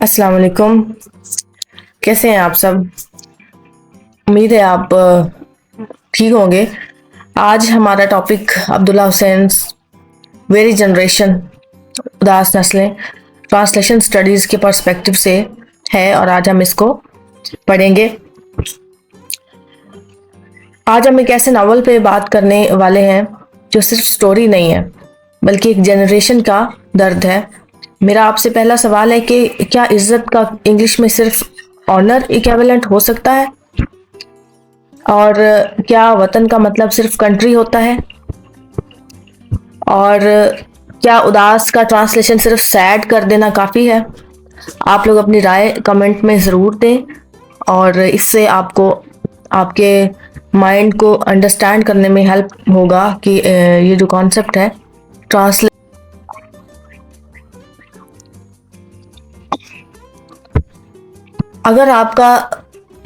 अस्सलाम वालेकुम। कैसे हैं आप सब? उम्मीद है आप ठीक होंगे। आज हमारा topic Abdullah Hussain very generation उदास नस्लें ट्रांसलेशन स्टडीज़ के पर्सपेक्टिव से है और आज हम इसको पढ़ेंगे। आज हम एक ऐसे नावल पे बात करने वाले हैं जो सिर्फ स्टोरी नहीं है बल्कि एक जनरेशन का दर्द है। मेरा आपसे पहला सवाल है कि क्या इज्जत का इंग्लिश में सिर्फ ऑनर इक्विवेलेंट हो सकता है? और क्या वतन का मतलब सिर्फ कंट्री होता है? और क्या उदास का ट्रांसलेशन सिर्फ सैड कर देना काफ़ी है? आप लोग अपनी राय कमेंट में ज़रूर दें और इससे आपको आपके माइंड को अंडरस्टैंड करने में हेल्प होगा कि ये जो कॉन्सेप्ट है ट्रांसलेट। अगर आपका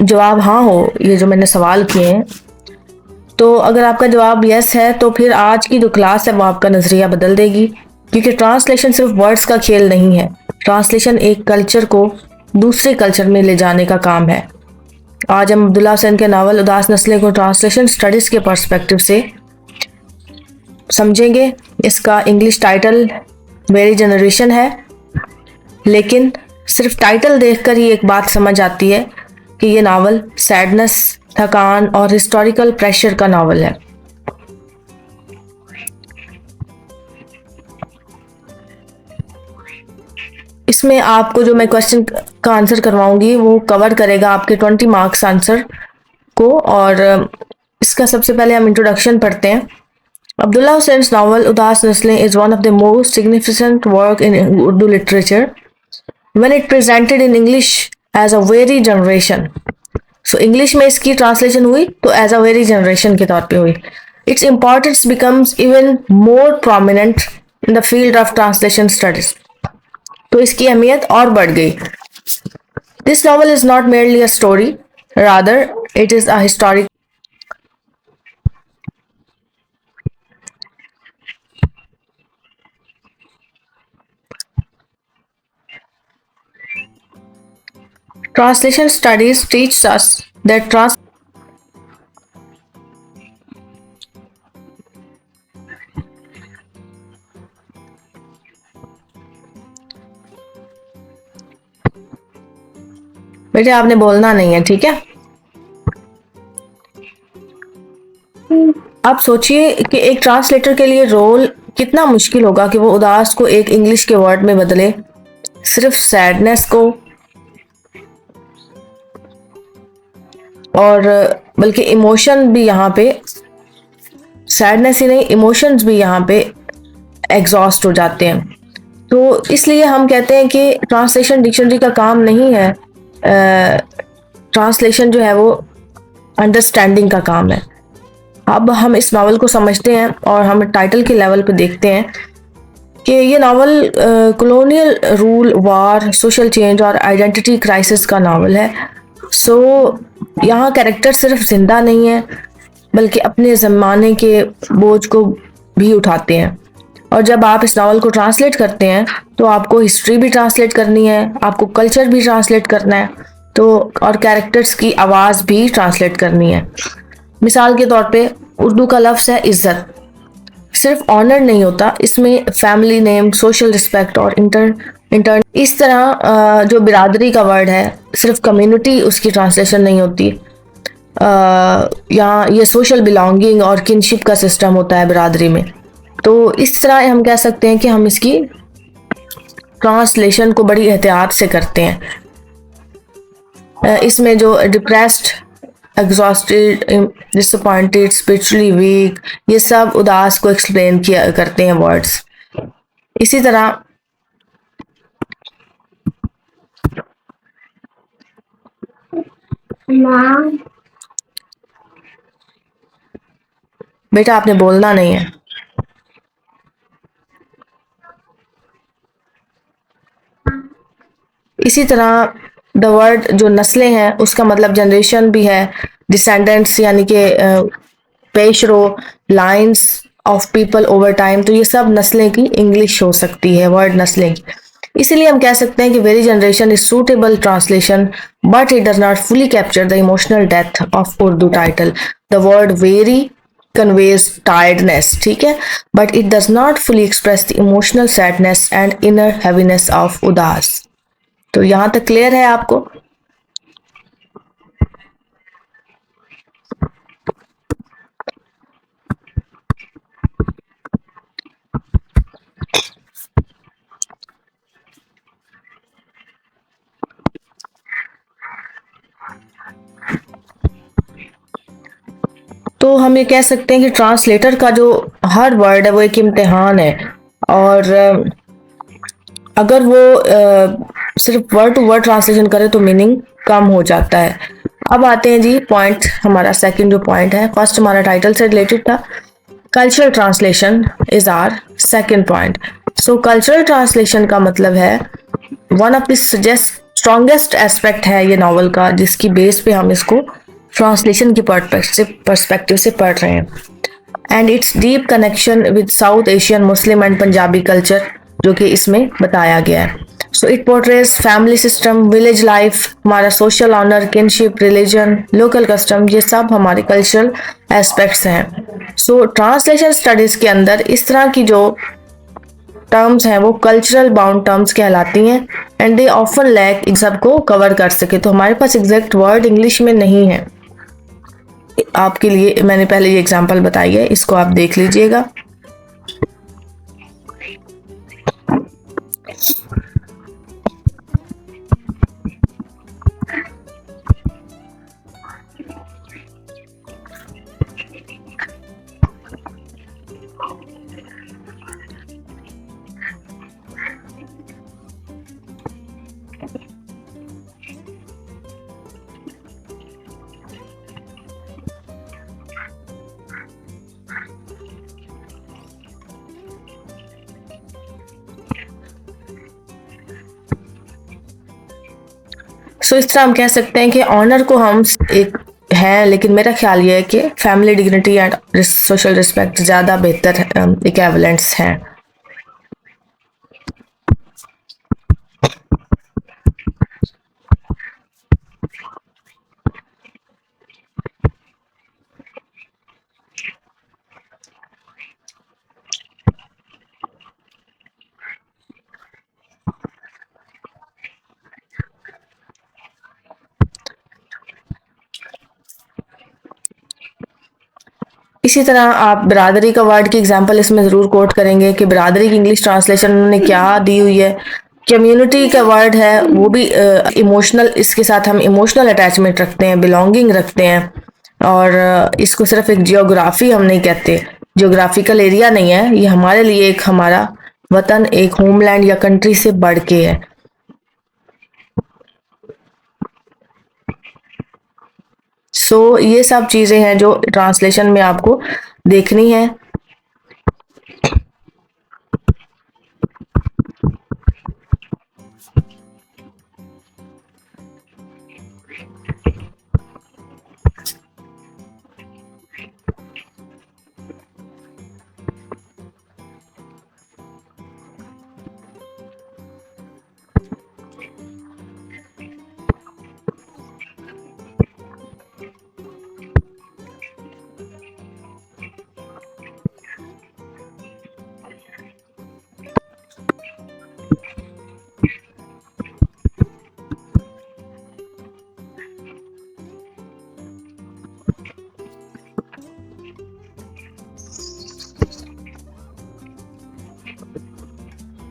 जवाब हाँ हो ये जो मैंने सवाल किए हैं, तो अगर आपका जवाब यस है तो फिर आज की जो क्लास है वो आपका नज़रिया बदल देगी, क्योंकि ट्रांसलेशन सिर्फ वर्ड्स का खेल नहीं है। ट्रांसलेशन एक कल्चर को दूसरे कल्चर में ले जाने का काम है। आज हम अब्दुल्ला हुसैन के नावल उदास नस्लें को ट्रांसलेशन स्टडीज़ के पर्सपेक्टिव से समझेंगे। इसका इंग्लिश टाइटल वेरी जनरेशन है, लेकिन सिर्फ टाइटल देखकर ही एक बात समझ आती है कि ये नावल सैडनेस, थकान और हिस्टोरिकल प्रेशर का नावल है। इसमें आपको जो मैं क्वेश्चन का आंसर करवाऊंगी वो कवर करेगा आपके 20 मार्क्स आंसर को। और इसका सबसे पहले हम इंट्रोडक्शन पढ़ते हैं। अब्दुल्ला हुसैन नावल उदास नस्लें is one of the most significant work in Urdu literature when it presented in English as a very generation. So English में इसकी ट्रांसलेशन हुई तो as a very generation के तौर पे हुई। Its importance becomes even more prominent in the field of translation studies. तो इसकी अहमियत और बढ़ गई। This novel is not merely a story, rather it is a historic Translation studies teaches us that बेटे आपने बोलना नहीं है, ठीक है? आप सोचिए कि एक ट्रांसलेटर के लिए रोल कितना मुश्किल होगा कि वो उदास को एक इंग्लिश के वर्ड में बदले, सिर्फ सैडनेस को, और बल्कि इमोशन भी यहाँ पे, सैडनेस ही नहीं इमोशंस भी यहाँ पे एग्जॉस्ट हो जाते हैं। तो इसलिए हम कहते हैं कि ट्रांसलेशन डिक्शनरी का काम नहीं है। ट्रांसलेशन जो है वो अंडरस्टैंडिंग का काम है। अब हम इस नावल को समझते हैं और हम टाइटल के लेवल पे देखते हैं कि ये नावल कॉलोनियल रूल, वार, सोशल चेंज और आइडेंटिटी क्राइसिस का नावल है। यहाँ कैरेक्टर सिर्फ जिंदा नहीं है बल्कि अपने ज़माने के बोझ को भी उठाते हैं। और जब आप इस नावल को ट्रांसलेट करते हैं तो आपको हिस्ट्री भी ट्रांसलेट करनी है, आपको कल्चर भी ट्रांसलेट करना है, तो और कैरेक्टर्स की आवाज़ भी ट्रांसलेट करनी है। मिसाल के तौर पे उर्दू का लफ्ज़ है इज़्ज़त। सिर्फ ऑनर नहीं होता, इसमें फैमिली नेम, सोशल रिस्पेक्ट और इंटर्न इस तरह जो बिरादरी का वर्ड है, सिर्फ कम्युनिटी उसकी ट्रांसलेशन नहीं होती। यहाँ ये सोशल बिलोंगिंग और किनशिप का सिस्टम होता है बिरादरी में। तो इस तरह हम कह सकते हैं कि हम इसकी ट्रांसलेशन को बड़ी एहतियात से करते हैं। इसमें जो depressed, exhausted, disappointed, spiritually weak, ये सब उदास को एक्सप्लेन किया करते हैं वर्ड्स। इसी तरह बेटा आपने बोलना नहीं है। इसी तरह द वर्ड जो नस्लें हैं उसका मतलब जनरेशन भी है, डिसेंडेंट्स यानी कि पेशरो, lines of people over time. तो ये सब नस्लें की इंग्लिश हो सकती है, वर्ड नस्लें की। इसीलिए हम कह सकते हैं कि very generation is suitable translation but it does not fully capture the emotional depth of Urdu title. The word very conveys tiredness, ठीक है, but it does not fully express the emotional sadness and inner heaviness of उदास. तो यहां तक clear है आपको? तो हम ये कह सकते हैं कि ट्रांसलेटर का जो हर वर्ड है वो एक इम्तिहान है, और अगर वो सिर्फ वर्ड टू वर्ड ट्रांसलेशन करे तो मीनिंग कम हो जाता है. अब आते हैं जी पॉइंट, हमारा सेकंड जो पॉइंट है, फर्स्ट हमारा टाइटल से रिलेटेड था. Cultural translation is our second point. So cultural translation का मतलब है one of the strongest aspect है ये नॉवल का, जिसकी बेस पे हम इसको ट्रांसलेशन की पर्सपेक्टिव से पढ़ रहे हैं. And its deep connection with South Asian Muslim and Punjabi culture, जो कि इसमें बताया गया है. So it portrays family system, village life, हमारा social honour, kinship, religion, local custom, ये सब हमारे कल्चरल एस्पेक्ट्स हैं. सो ट्रांसलेशन स्टडीज के अंदर इस तरह की जो टर्म्स हैं वो कल्चरल बाउंड टर्म्स कहलाती हैं, एंड दे ऑफन लैक इन सबको कवर कर सके. तो हमारे पास एग्जैक्ट वर्ड इंग्लिश में नहीं है. आपके लिए मैंने पहले ये एग्जांपल बताई है, इसको आप देख लीजिएगा. सो इस तरह हम कह सकते हैं कि ऑनर को हम एक है, लेकिन मेरा ख्याल ये है कि family dignity and social respect ज़्यादा बेहतर इक्विवेलेंट्स हैं. इसी तरह आप बिरादरी का वर्ड की एग्जांपल इसमें ज़रूर कोट करेंगे कि बिरादरी की इंग्लिश ट्रांसलेशन उन्होंने क्या दी हुई है. कम्युनिटी का वर्ड है वो भी इमोशनल, इसके साथ हम इमोशनल अटैचमेंट रखते हैं, बिलोंगिंग रखते हैं, और इसको सिर्फ एक जियोग्राफी हम नहीं कहते, जियोग्राफिकल एरिया नहीं है ये, हमारे लिए एक हमारा वतन, एक होमलैंड या कंट्री से बढ़ के है. सो ये सब चीज़ें हैं जो ट्रांसलेशन में आपको देखनी है.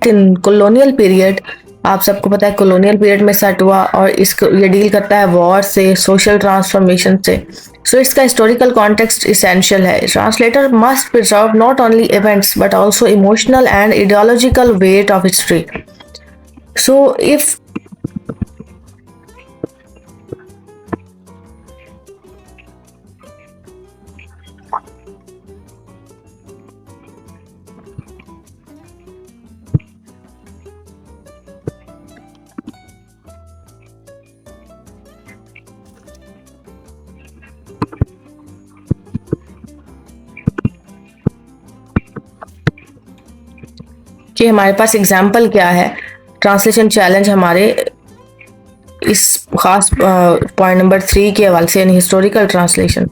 इन कॉलोनियल पीरियड, आप सबको पता है कॉलोनियल पीरियड में सेट हुआ, और इसको ये डील करता है वॉर से, सोशल ट्रांसफॉर्मेशन से. सो इसका हिस्टोरिकल कॉन्टेक्स्ट इसेंशियल है. Translator must preserve not only events but also emotional and ideological weight of history. So if कि हमारे पास एग्जाम्पल क्या है ट्रांसलेशन चैलेंज हमारे इस खास पॉइंट नंबर 3 के हवाले से, यानी हिस्टोरिकल ट्रांसलेशन।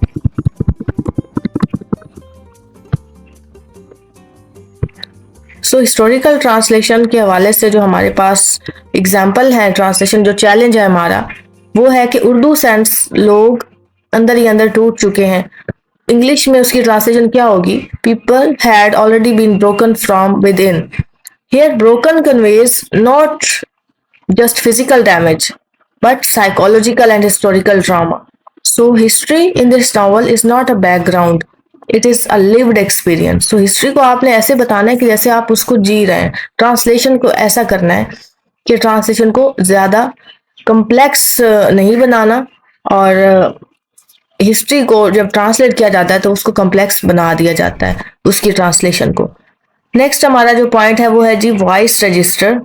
सो हिस्टोरिकल ट्रांसलेशन के हवाले से जो हमारे पास एग्जाम्पल है ट्रांसलेशन, जो चैलेंज है हमारा, वो है कि उर्दू सेंस लोग अंदर ही अंदर टूट चुके हैं। इंग्लिश में उसकी ट्रांसलेशन क्या होगी? People had already been broken from within. Here broken conveys not just physical damage but psychological and historical trauma. So history in this novel is not a background, it is a lived experience. So history को आपने ऐसे बताना है कि जैसे आप उसको जी रहे हैं। ट्रांसलेशन को ऐसा करना है कि ट्रांसलेशन को ज़्यादा कम्प्लेक्स नहीं बनाना, और हिस्ट्री को जब ट्रांसलेट किया जाता है तो उसको कम्प्लेक्स बना दिया जाता है उसकी ट्रांसलेशन को। नेक्स्ट हमारा जो पॉइंट है वो है जी voice register.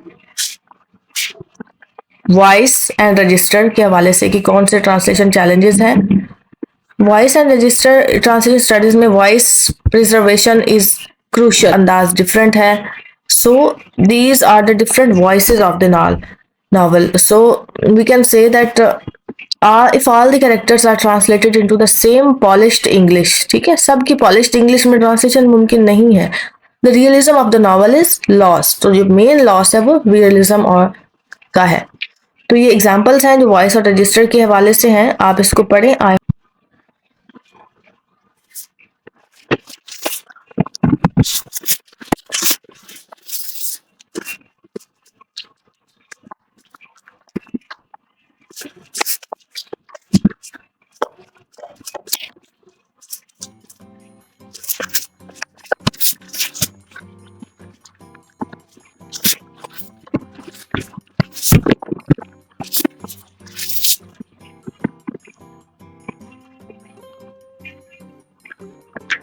Voice and register के हवाले से कि कौन से ट्रांसलेशन चैलेंजेस हैं। Voice and register translation studies में वॉइस प्रिजर्वेशन इज क्रूशियल। अंदाज डिफरेंट है। So these are the different voices of the novel. So we can say that if all the characters are translated into the same polished English, ठीक है, सबकी polished English में translation मुमकिन नहीं है। The realism of the novel is lost. तो जो main loss है वो realism और का है। तो ये एग्जाम्पल्स हैं जो वॉइस और रजिस्टर के हवाले से हैं, आप इसको पढ़ें।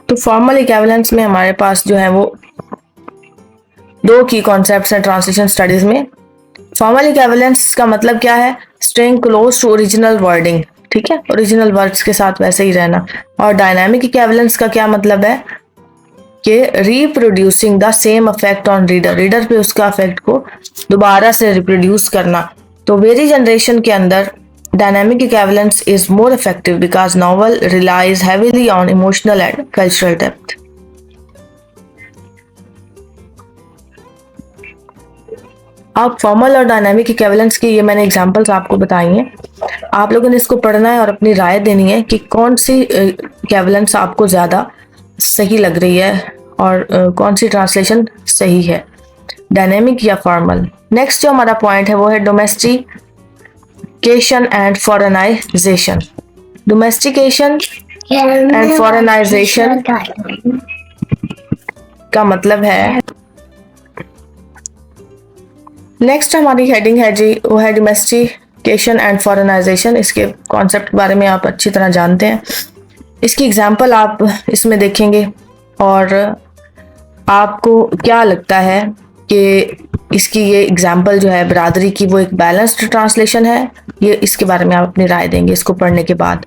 तो फॉर्मल इक्विवेलेंस में हमारे पास जो है वो दो की कॉन्सेप्ट्स हैं ट्रांसलेशन स्टडीज में। फॉर्मल इक्विवेलेंस का मतलब क्या है? Staying close to original wording, ठीक है, ओरिजिनल वर्ड्स के साथ वैसे ही रहना। और डायनामिक इक्विवेलेंस का क्या मतलब है? कि reproducing the same effect on reader, reader पे उसका इफेक्ट को दोबारा से रिप्रोड्यूस करना। तो वेरी जनरेशन के अंदर dynamic equivalence is more effective because novel relies heavily on emotional and cultural depth. अब फॉर्मल और डायनामिक इक्विवेलेंस की ये मैंने एग्जांपल्स आपको बताई हैं। आप लोगों ने इसको पढ़ना है और अपनी राय देनी है कि कौन सी इक्विवेलेंस आपको ज़्यादा सही लग रही है और कौन सी ट्रांसलेशन सही है, डायनामिक या फॉर्मल। नेक्स्ट जो हमारा पॉइंट है वो है डोमेस्टिकेशन एंड फॉरेनाइजेशन। डोमेस्टिकेशन एंड फॉरेनाइजेशन का मतलब है, नेक्स्ट हमारी हेडिंग है जी वो है डोमेस्टिकेशन एंड फॉरेनाइजेशन। इसके कॉन्सेप्ट के बारे में आप अच्छी तरह जानते हैं। इसकी एग्जांपल आप इसमें देखेंगे और आपको क्या लगता है कि इसकी ये एग्जांपल जो है बिरादरी की वो एक बैलेंस्ड ट्रांसलेशन है, ये इसके बारे में आप अपनी राय देंगे इसको पढ़ने के बाद।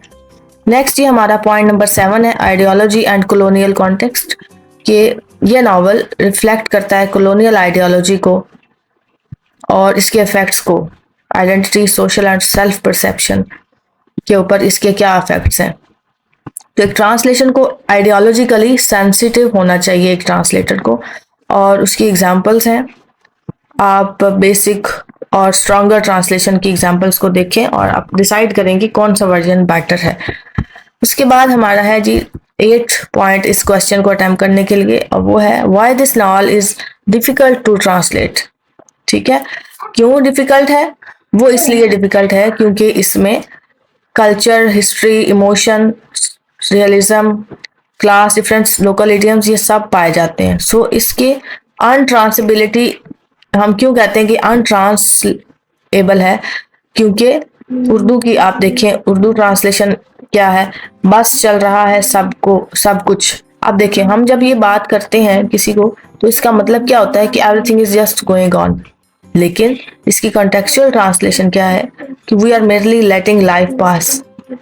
नेक्स्ट ये हमारा पॉइंट नंबर 7 है आइडियोलॉजी एंड कॉलोनियल कॉन्टेक्स्ट, कि ये नावल रिफ्लेक्ट करता है कॉलोनियल आइडियोलॉजी को और इसके इफेक्ट्स को, identity, social and self perception के ऊपर इसके क्या इफेक्ट्स हैं। तो एक ट्रांसलेशन को आइडियोलॉजिकली सेंसिटिव होना चाहिए एक ट्रांसलेटर को, और उसकी एग्जांपल्स हैं। आप बेसिक और स्ट्रॉन्गर ट्रांसलेशन की एग्जांपल्स को देखें और आप डिसाइड करेंगे कौन सा वर्जन बेटर है। उसके बाद हमारा है जी 8 पॉइंट इस क्वेश्चन को अटेम्प्ट करने के लिए, और वो है why this novel is difficult to translate. ठीक है, क्यों डिफिकल्ट है? वो इसलिए डिफिकल्ट है क्योंकि इसमें culture, history, emotion, realism, class difference, local idioms, ये सब पाए जाते हैं। सो इसके अनट्रांसेबिलिटी, हम क्यों कहते हैं कि अनट्रांसलेबल है? क्योंकि उर्दू की आप देखें, उर्दू ट्रांसलेशन क्या है, बस चल रहा है सबको सब कुछ। अब देखें, हम जब ये बात करते हैं किसी को तो इसका मतलब क्या होता है कि everything is just going on, लेकिन इसकी कॉन्टेक्चुअल ट्रांसलेशन क्या है कि we are merely letting life pass.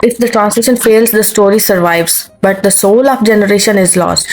if the translation fails the story survives but the soul of generation is lost.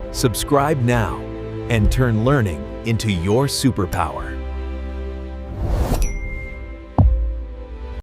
Subscribe now and turn learning into your superpower.